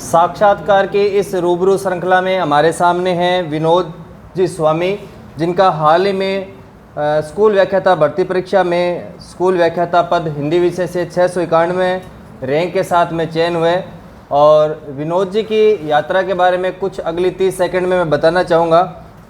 साक्षात्कार की इस रूबरू श्रृंखला में हमारे सामने हैं विनोद जी स्वामी, जिनका हाल ही में स्कूल व्याख्याता भर्ती परीक्षा में स्कूल व्याख्याता पद हिंदी विषय से 691 रैंक के साथ में चयन हुए। और विनोद जी की यात्रा के बारे में कुछ अगली 30 सेकंड में मैं बताना चाहूँगा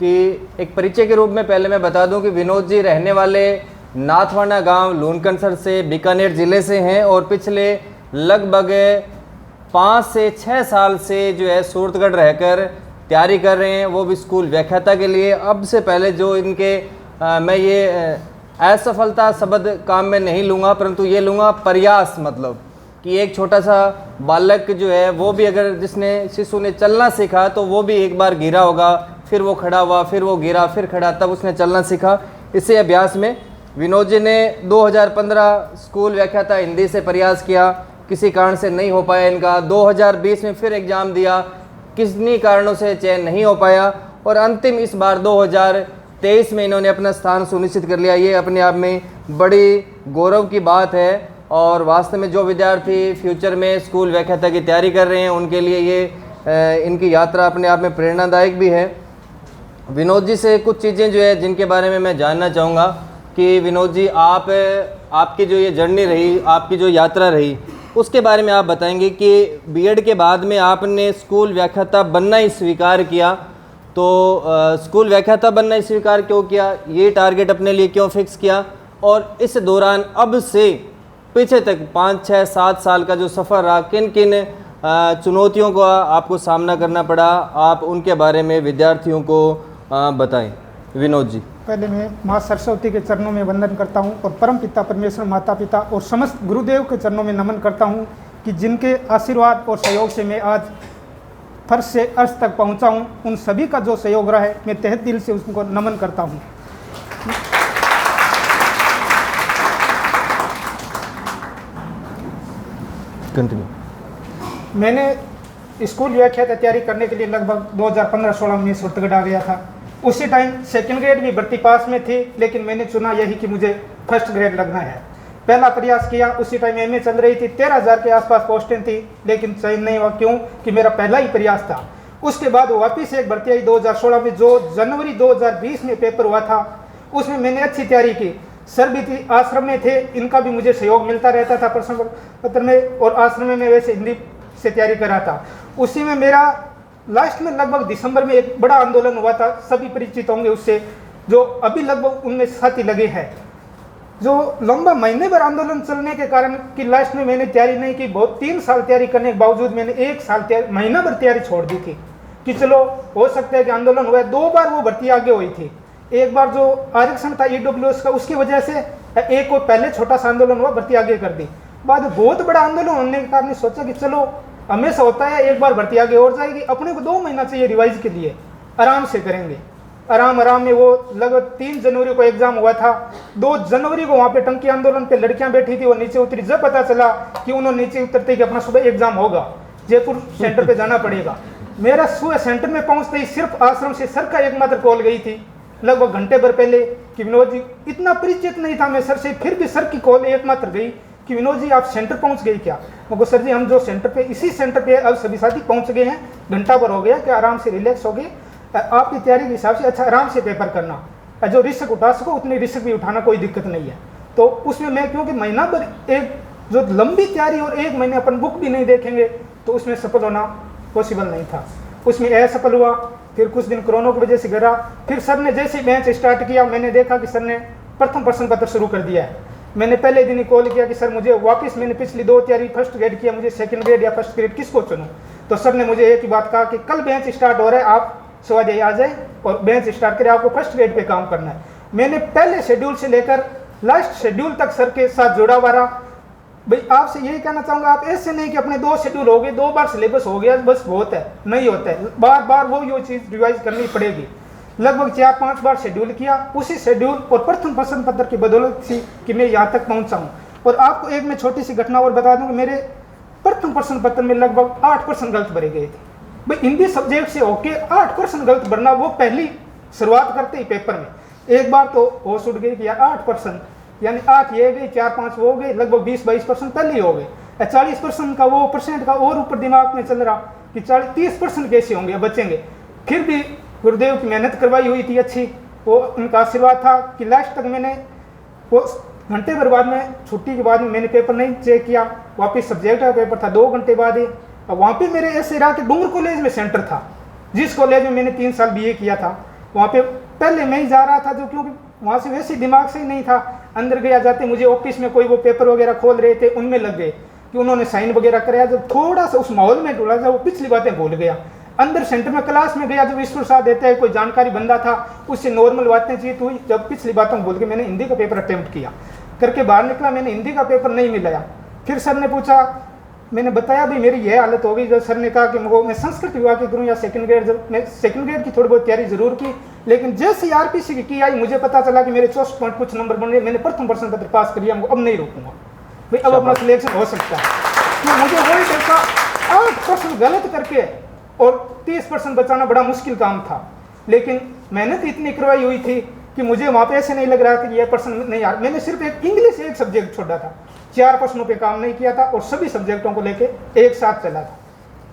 कि एक परिचय के रूप में पहले मैं बता दूं कि विनोद जी रहने वाले नाथवाना गांव लूनकनसर से बीकानेर ज़िले से हैं और पिछले लगभग 5 से 6 साल से जो है सूरतगढ़ रहकर तैयारी कर रहे हैं, वो भी स्कूल व्याख्याता के लिए। अब से पहले जो इनके मैं ये असफलता शब्द काम में नहीं लूँगा, परंतु ये लूँगा प्रयास, मतलब कि एक छोटा सा बालक जो है वो भी अगर शिशु ने चलना सीखा तो वो भी एक बार गिरा होगा, फिर वो खड़ा हुआ, फिर वो गिरा, फिर खड़ा, तब उसने चलना सीखा। इसी अभ्यास में विनोद जी ने 2015 स्कूल व्याख्याता हिंदी से प्रयास किया, किसी कारण से नहीं हो पाया इनका। 2020 में फिर एग्ज़ाम दिया, किन्हीं कारणों से चयन नहीं हो पाया और अंतिम इस बार 2023 में इन्होंने अपना स्थान सुनिश्चित कर लिया। ये अपने आप में बड़ी गौरव की बात है और वास्तव में जो विद्यार्थी फ्यूचर में स्कूल व्याख्याता की तैयारी कर रहे हैं उनके लिए ये इनकी यात्रा अपने आप में प्रेरणादायक भी है। विनोद जी से कुछ चीज़ें जो है जिनके बारे में मैं जानना चाहूँगा कि विनोद जी आपकी जो ये जर्नी रही, आपकी जो यात्रा रही, उसके बारे में आप बताएंगे कि बीएड के बाद में आपने स्कूल व्याख्याता बनना ही स्वीकार किया, तो स्कूल व्याख्याता बनना ही स्वीकार क्यों किया, ये टारगेट अपने लिए क्यों फिक्स किया, और इस दौरान अब से पीछे तक 5, 6, 7 साल का जो सफ़र रहा, किन किन चुनौतियों का आपको सामना करना पड़ा, आप उनके बारे में विद्यार्थियों को बताएं। विनोद जी। पहले मैं माँ सरस्वती के चरणों में वंदन करता हूँ और परम पिता परमेश्वर, माता पिता और समस्त गुरुदेव के चरणों में नमन करता हूँ कि जिनके आशीर्वाद और सहयोग से मैं आज फर्श से अर्श तक पहुँचा हूँ। उन सभी का जो सहयोग रहा है मैं तहे दिल से उनको नमन करता हूँ। कंटिन्यू। मैंने स्कूल व्याख्याता तैयारी करने के लिए लगभग 2015-16 में सूरतगढ़ आ गया था। उसी टाइम सेकंड ग्रेड भी भर्ती पास में थी, लेकिन मैंने चुना यही कि मुझे फर्स्ट ग्रेड लगना है। पहला प्रयास किया, उसी टाइम एमए चल रही थी, 13,000 के आसपास पोस्टें थी, लेकिन चयन नहीं हुआ। क्यों? कि मेरा पहला ही प्रयास था। उसके बाद वापिस एक भर्ती आई 2016 में, जो जनवरी 2020 में पेपर हुआ था। उसमें मैंने अच्छी तैयारी की। सर भी थी, आश्रम में थे, इनका भी मुझे सहयोग मिलता रहता था प्रश्न पत्र में, और आश्रम में वैसे हिंदी से तैयारी कर रहा था। उसी में मेरा लास्ट में लगभग दिसंबर में एक बड़ा आंदोलन हुआ था, सभी परिचित होंगे उससे, जो अभी लगभग उनमें साथी लगे हैं। जो लंबा महीने भर आंदोलन चलने के कारण कि लास्ट में मैंने तैयारी नहीं की। बहुत 3 साल तैयारी करने के बावजूद मैंने 1 साल महीना भर तैयारी छोड़ दी थी कि चलो हो सकता है कि आंदोलन हुआ है। 2 बार वो भर्ती आगे हुई थी। एक बार जो आरक्षण था ईडब्ल्यूएस का, उसकी वजह से एक और पहले छोटा सा आंदोलन हुआ, भर्ती आगे कर दी। बाद बहुत बड़ा आंदोलन होने के कारण सोचा कि चलो हमेशा होता है, एक बार भर्ती आगे और जाएगी, अपने को 2 महीना चाहिए रिवाइज के लिए, आराम से करेंगे। आराम में वो लगभग 3 जनवरी को एग्जाम हुआ था। 2 जनवरी को वहाँ पे टंकी आंदोलन पे लड़कियां बैठी थी, वो नीचे उतरी। जब पता चला कि उन्होंने नीचे उतरते कि अपना सुबह एग्जाम होगा, जयपुर सेंटर पे जाना पड़ेगा। मेरा सुबह सेंटर में पहुंचते ही सिर्फ आश्रम से सर का एकमात्र कॉल गई थी लगभग घंटे भर पहले कि विनोद जी, इतना परिचित नहीं था मैं सर से, फिर भी सर की कॉल एकमात्र गई कि विनोद जी आप सेंटर पहुंच गए क्या? मैं सर जी हम जो सेंटर पे, इसी सेंटर पे अब सभी साथी पहुंच गए हैं, घंटा भर हो गया कि आराम से रिलैक्स हो गए। आपकी तैयारी के हिसाब से अच्छा आराम से पेपर करना, जो रिस्क उठा सको उतनी रिस्क भी उठाना, कोई दिक्कत नहीं है। तो उसमें मैं, क्योंकि महीना भर एक जो लंबी तैयारी और 1 महीने अपन बुक भी नहीं देखेंगे तो उसमें सफल होना पॉसिबल नहीं था। उसमें असफल हुआ। फिर कुछ दिन कोरोना की वजह से गिरा। फिर सर ने जैसे बैच स्टार्ट किया, मैंने देखा कि सर ने प्रथम प्रश्न पत्र शुरू कर दिया है। मैंने पहले दिन ही कॉल किया कि सर मुझे वापस, मैंने पिछली 2 तैयारी फर्स्ट ग्रेड किया, मुझे सेकंड ग्रेड या फर्स्ट ग्रेड किसको चुनूं? तो सर ने मुझे एक ही बात कहा कि कल बैच स्टार्ट हो रहा है, आप सवाल आ जाए और बैच स्टार्ट करें, आपको फर्स्ट ग्रेड पे काम करना है। मैंने पहले शेड्यूल से लेकर लास्ट शेड्यूल तक सर के साथ जुड़ा हुआ रहा। भाई आपसे यही कहना चाहूँगा, आप ऐसे नहीं कि अपने 2 शेड्यूल हो गए, 2 बार सिलेबस हो गया बस बहुत है, नहीं होता है। बार बार वो चीज़ रिवाइज करनी पड़ेगी। लगभग 4-5 बार शेड्यूल किया। उसी शेड्यूल और प्रथम प्रश्न पत्र की बदौलत थी कि मैं यहाँ तक पहुँचा हूँ। और आपको एक मैं छोटी सी घटना और बता दूँ कि मेरे प्रथम प्रश्न पत्र में लगभग 8 प्रश्न गलत भरे गए थे। भाई हिंदी सब्जेक्ट से होके 8 प्रश्न गलत भरना, वो पहली शुरुआत करते ही पेपर में एक बार तो होश उठ गई कि यार 8 प्रश्न, यानी 8 ये गए, 4-5 वो हो गए, लगभग 20-22% पहले ही हो गए। 40% का वो परसेंट का और ऊपर दिमाग में चल रहा। कि 40-30% कैसे होंगे बचेंगे। फिर भी गुरुदेव की मेहनत करवाई हुई थी अच्छी, वो उनका आशीर्वाद था कि लास्ट तक मैंने वो घंटे भर बाद में छुट्टी के बाद में मैंने पेपर नहीं चेक किया, वापस सब्जेक्ट का पेपर था 2 घंटे बाद ही। और वहाँ पे मेरे ऐसे रहा कि डूंगर कॉलेज में सेंटर था, जिस कॉलेज में मैंने 3 साल बीए किया था, वहाँ पे पहले मैं ही जा रहा था, जो क्योंकि वहाँ से वैसे दिमाग से ही नहीं था। अंदर गया जाते मुझे ऑफिस में कोई वो पेपर वगैरह खोल रहे थे, उनमें लग गए कि उन्होंने साइन वगैरह कराया। जब थोड़ा सा उस माहौल में डुला था, वो पिछली बातें भूल गया। अंदर सेंटर में क्लास में गया, जब ईश्वर साथ देते हैं, कोई जानकारी बंदा था, उससे नॉर्मल बातें चाहिए तो जब पिछली बातों भूल के मैंने हिंदी का पेपर अटेम्प्ट किया, करके बाहर निकला, मैंने हिंदी का पेपर नहीं मिलाया। फिर सर ने पूछा, मैंने बताया भी मेरी यह हालत हो गई। जब सर ने कहा कि मैं संस्कृत विभाग की करूँ या सेकंड ग्रेड, जब मैं सेकंड ग्रेड की थोड़ी बहुत तैयारी जरूर की, लेकिन जैसे आरपीसी की आई मुझे पता चला कि मेरे 64 पॉइंट कुछ नंबर बन रहे, मैंने प्रथम प्रश्न पत्र पास कर लिया, अब नहीं रोकूंगा भाई, अब अपना सिलेक्शन हो सकता है। तो मुझे वही देखा 8 प्रश्न गलत करके और 30% बचाना बड़ा मुश्किल काम था, लेकिन मेहनत इतनी करवाई हुई थी कि मुझे वहाँ पे ऐसे नहीं लग रहा था कि यह प्रश्न नहीं यार। मैंने सिर्फ एक इंग्लिश एक सब्जेक्ट छोड़ा था, 4 प्रश्नों पे काम नहीं किया था और सभी सब्जेक्टों को लेके एक साथ चला था,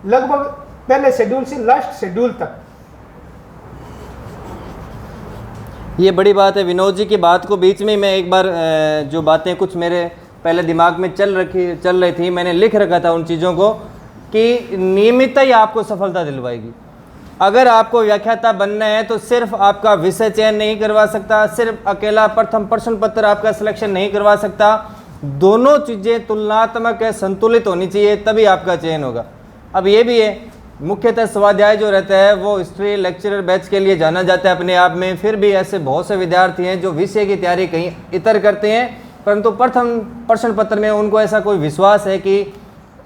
लगभग पहले शेड्यूल से लास्ट शेड्यूल तक। ये बड़ी बात है। विनोद जी की बात को बीच में मैं एक बार जो बातें कुछ मेरे पहले दिमाग में चल रही थी, मैंने लिख रखा था उन चीज़ों को कि नियमितता ही आपको सफलता दिलवाएगी। अगर आपको व्याख्याता बनना है तो सिर्फ आपका विषय चयन नहीं करवा सकता, सिर्फ अकेला प्रथम प्रश्न पत्र आपका सिलेक्शन नहीं करवा सकता, दोनों चीज़ें तुलनात्मक है, संतुलित होनी चाहिए, तभी आपका चयन होगा। अब ये भी है, मुख्यतः स्वाध्याय जो रहता है वो हिस्ट्री लेक्चरर बैच के लिए जाना जाता है अपने आप में। फिर भी ऐसे बहुत से विद्यार्थी हैं जो विषय की तैयारी कहीं इतर करते हैं, परंतु प्रथम प्रश्न पत्र में उनको ऐसा कोई विश्वास है कि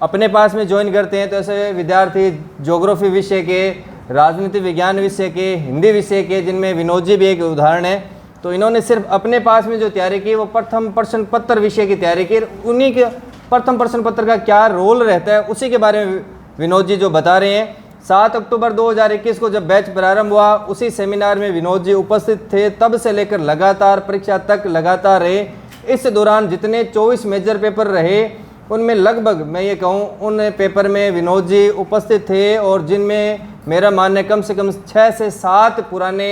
अपने पास में ज्वाइन करते हैं। तो ऐसे विद्यार्थी ज्योग्राफी विषय के, राजनीति विज्ञान विषय के, हिंदी विषय के, जिनमें विनोद जी भी एक उदाहरण है, तो इन्होंने सिर्फ अपने पास में जो तैयारी की वो प्रथम प्रश्न पत्र विषय की तैयारी की। उन्हीं के प्रथम प्रश्न पत्र का क्या रोल रहता है उसी के बारे में विनोद जी जो बता रहे हैं। 7 अक्टूबर 2021 को जब बैच प्रारंभ हुआ, उसी सेमिनार में विनोद जी उपस्थित थे। तब से लेकर लगातार परीक्षा तक लगातार रहे। इस दौरान जितने 24 मेजर पेपर रहे, उनमें लगभग मैं ये कहूँ उन पेपर में विनोद जी उपस्थित थे, और जिनमें मेरा मानना है कम से कम 6 से 7 पुराने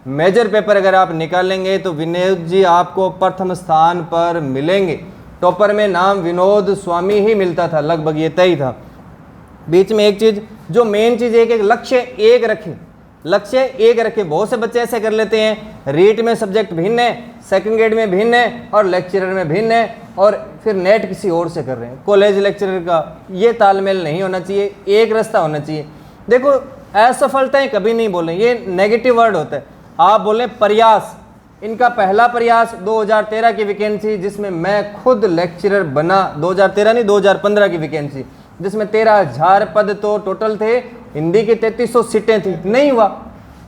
मेजर पेपर अगर आप निकालेंगे तो विनोद जी आपको प्रथम स्थान पर मिलेंगे। टॉपर में नाम विनोद स्वामी ही मिलता था, लगभग ये तय था। बीच में एक चीज़ जो मेन चीज़ है कि लक्ष्य एक रखें, लक्ष्य एक रखें। बहुत से बच्चे ऐसे कर लेते हैं, रीट में सब्जेक्ट भिन्न है, सेकंड ग्रेड में भिन्न है और लेक्चरर में भिन्न है, और फिर नेट किसी और से कर रहे हैं, कॉलेज लेक्चरर का। ये तालमेल नहीं होना चाहिए, एक रास्ता होना चाहिए। देखो, असफलताएं कभी नहीं बोलें, ये नेगेटिव वर्ड होता है। आप बोलें प्रयास। इनका पहला प्रयास 2013 की वैकेंसी, जिसमें मैं खुद लेक्चरर बना, 2013 नहीं 2015 की वैकेंसी, जिसमें 13,000 पद तो टोटल थे, हिंदी की 3300 सीटें थी, नहीं हुआ,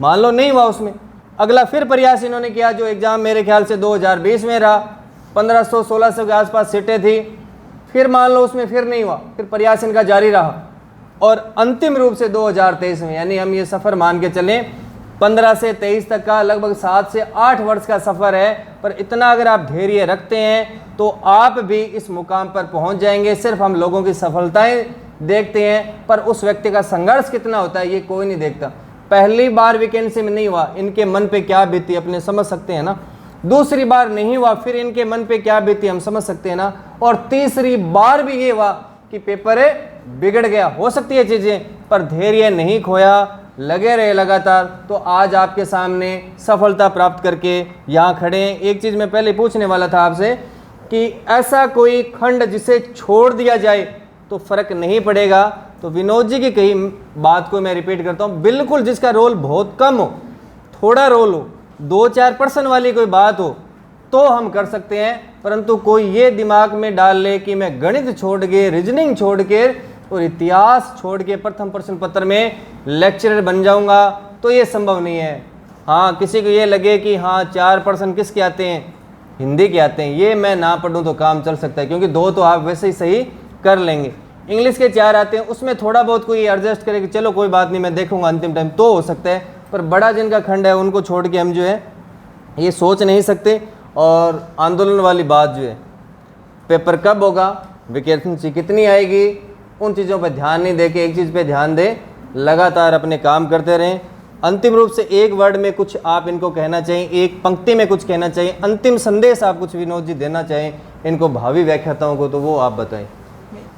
मान लो नहीं हुआ उसमें। अगला फिर प्रयास इन्होंने किया, जो एग्ज़ाम मेरे ख्याल से 2020 में रहा, 1500-1600 के आसपास सीटें थी, फिर मान लो उसमें फिर नहीं हुआ, फिर प्रयास इनका जारी रहा, और अंतिम रूप से 2023 में, यानी हम ये सफ़र मान के चलें 15 से 23 तक का लगभग 7 से 8 वर्ष का सफ़र है। पर इतना अगर आप धैर्य रखते हैं तो आप भी इस मुकाम पर पहुंच जाएंगे। सिर्फ हम लोगों की सफलताएं देखते हैं, पर उस व्यक्ति का संघर्ष कितना होता है ये कोई नहीं देखता। पहली बार वैकेंसी में नहीं हुआ, इनके मन पे क्या बीती अपने समझ सकते हैं ना। दूसरी बार नहीं हुआ, फिर इनके मन पे क्या बीती हम समझ सकते हैं ना। और तीसरी बार भी ये हुआ कि पेपर बिगड़ गया। हो सकती है चीज़ें, पर धैर्य नहीं खोया, लगे रहे लगातार, तो आज आपके सामने सफलता प्राप्त करके यहाँ खड़े हैं। एक चीज़ मैं पहले पूछने वाला था आपसे कि ऐसा कोई खंड जिसे छोड़ दिया जाए तो फर्क नहीं पड़ेगा। तो विनोद जी की कही बात को मैं रिपीट करता हूँ, बिल्कुल जिसका रोल बहुत कम हो, थोड़ा रोल हो, 2-4% वाली कोई बात हो तो हम कर सकते हैं, परंतु कोई ये दिमाग में डाल ले कि मैं गणित छोड़ के, रीजनिंग छोड़ के और इतिहास छोड़ के प्रथम प्रश्न पत्र में लेक्चरर बन जाऊंगा, तो ये संभव नहीं है। हाँ, किसी को ये लगे कि हाँ 4% किसके आते हैं, हिंदी के आते हैं, ये मैं ना पढ़ूं तो काम चल सकता है, क्योंकि 2 तो आप वैसे ही सही कर लेंगे। इंग्लिश के 4 आते हैं, उसमें थोड़ा बहुत कोई एडजस्ट करे कि चलो कोई बात नहीं मैं देखूंगा अंतिम टाइम, तो हो सकता है। पर बड़ा जिनका खंड है उनको छोड़ के हम जो है ये सोच नहीं सकते। और आंदोलन वाली बात जो है, पेपर कब होगा, वैकेंसी कितनी आएगी, उन चीज़ों पर ध्यान नहीं दे के एक चीज़ पे ध्यान दें, लगातार अपने काम करते रहें। अंतिम रूप से एक वर्ड में कुछ आप इनको कहना चाहिए, एक पंक्ति में कुछ कहना चाहिए, अंतिम संदेश आप कुछ विनोद जी देना चाहें इनको भावी व्याख्याताओं को, तो वो आप बताएं।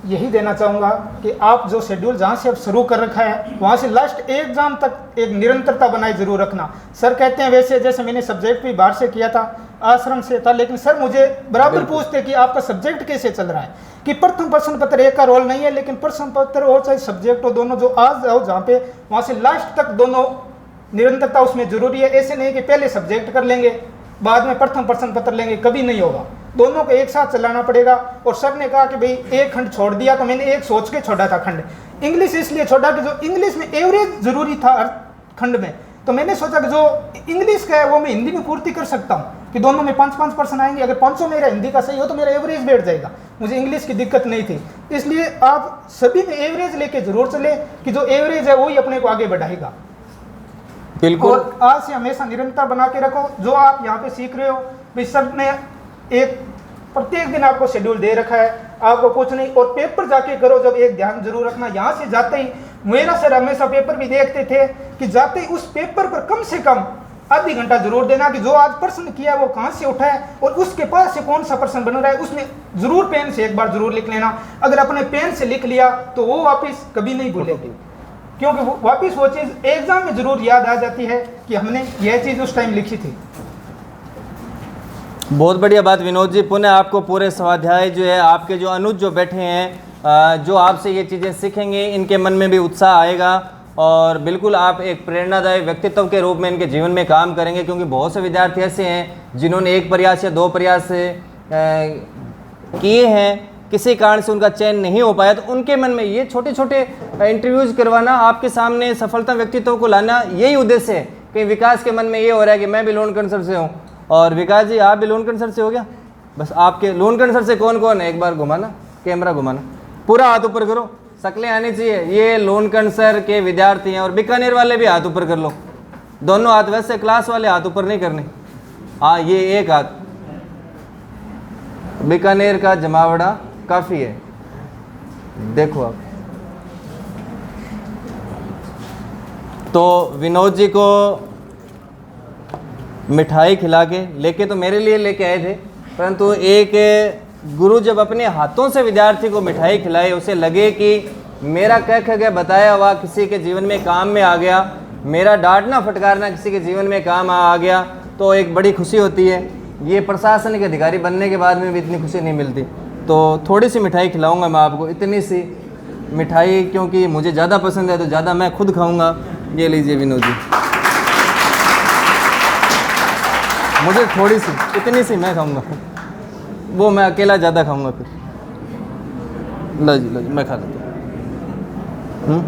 यही देना चाहूँगा कि आप जो शेड्यूल जहाँ से अब शुरू कर रखा है वहाँ से लास्ट एग्जाम तक एक निरंतरता बनाए जरूर रखना। सर कहते हैं वैसे जैसे मैंने सब्जेक्ट भी बाहर से किया था, आश्रम से था, लेकिन सर मुझे बराबर पूछते कि आपका सब्जेक्ट कैसे चल रहा है, कि प्रथम प्रश्न पत्र एक का रोल नहीं है, लेकिन प्रश्न पत्र हो चाहे सब्जेक्ट हो, दोनों जो आज जाओ जहाँ पे वहाँ से लास्ट तक दोनों निरंतरता उसमें जरूरी है। ऐसे नहीं कि पहले सब्जेक्ट कर लेंगे बाद में प्रथम प्रश्न पत्र लेंगे, कभी नहीं होगा, दोनों को एक साथ चलाना पड़ेगा। और सर ने कहा कि भाई एक खंड छोड़ दिया, तो मैंने एक सोच के छोड़ा था खंड। इंग्लिश इसलिए छोड़ा कि जो इंग्लिश में एवरेज जरूरी था हर खंड में, तो मैंने सोचा कि जो इंग्लिश का है वो मैं हिंदी में पूर्ति कर सकता हूँ, कि दोनों में 5-5% आएंगे, अगर 500 मेरा हिंदी का सही हो तो मेरा एवरेज बैठ जाएगा, मुझे इंग्लिश की दिक्कत नहीं थी। इसलिए आप सभी में एवरेज लेके जरूर चले, कि जो एवरेज है वही अपने को आगे बढ़ाएगा। बिल्कुल। और आज से हमेशा निरंतर बना के रखो। जो आप यहाँ पे सीख रहे हो, भाई सर ने एक प्रत्येक दिन आपको शेड्यूल दे रखा है, आपको कुछ नहीं, और पेपर जाके करो। जब एक ध्यान जरूर रखना, यहाँ से जाते ही मेरा सर हमेशा पेपर भी देखते थे कि जाते ही उस पेपर पर कम से कम आधी घंटा जरूर देना, कि जो आज प्रश्न किया वो कहाँ से उठा है और उसके पास से कौन सा प्रश्न बन रहा है, उसमें जरूर पेन से एक बार जरूर लिख लेना। अगर अपने पेन से लिख लिया तो वो वापस कभी नहीं भूलेगी, क्योंकि वो वापस वो चीज़ एग्जाम में जरूर याद आ जाती है कि हमने यह चीज़ उस टाइम लिखी थी। बहुत बढ़िया बात विनोद जी। पुनः आपको पूरे स्वाध्याय जो है, आपके जो अनुज जो बैठे हैं, जो आपसे ये चीज़ें सीखेंगे, इनके मन में भी उत्साह आएगा और बिल्कुल आप एक प्रेरणादायी व्यक्तित्व के रूप में इनके जीवन में काम करेंगे। क्योंकि बहुत से विद्यार्थी ऐसे हैं जिन्होंने एक प्रयास या 2 प्रयास किए हैं, किसी कारण से उनका चयन नहीं हो पाया, तो उनके मन में ये छोटे छोटे इंटरव्यूज़ करवाना, आपके सामने सफलता व्यक्तित्व को लाना, यही उद्देश्य है। कि विकास के मन में ये हो रहा है कि मैं भी लोन सर से हूँ, और विकास जी आप भी लोन सर से हो गया। बस आपके लोन सर से कौन कौन है, एक बार घुमाना, कैमरा घुमाना, पूरा हाथ ऊपर करो, शक्लें आनी चाहिए। ये लोन सर के विद्यार्थी हैं। और बीकानेर वाले भी हाथ ऊपर कर लो, दोनों हाथ, वैसे क्लास वाले हाथ ऊपर नहीं करने। हाँ, ये एक हाथ, बीकानेर का जमावड़ा काफ़ी है, देखो आप। तो विनोद जी को मिठाई खिला के लेके तो मेरे लिए लेके आए थे, परंतु एक गुरु जब अपने हाथों से विद्यार्थी को मिठाई खिलाए, उसे लगे कि मेरा कह के बताया हुआ किसी के जीवन में काम में आ गया, मेरा डांटना फटकारना किसी के जीवन में काम आ गया, तो एक बड़ी खुशी होती है। ये प्रशासनिक अधिकारी बनने के बाद में भी इतनी खुशी नहीं मिलती। तो थोड़ी सी मिठाई खिलाऊंगा मैं आपको, इतनी सी मिठाई, क्योंकि मुझे ज़्यादा पसंद है तो ज़्यादा मैं खुद खाऊंगा। ये लीजिए विनोद जी, मुझे थोड़ी सी, इतनी सी मैं खाऊंगा, वो मैं अकेला ज़्यादा खाऊंगा फिर। लो जी, लो जी, मैं खा लेता हूँ।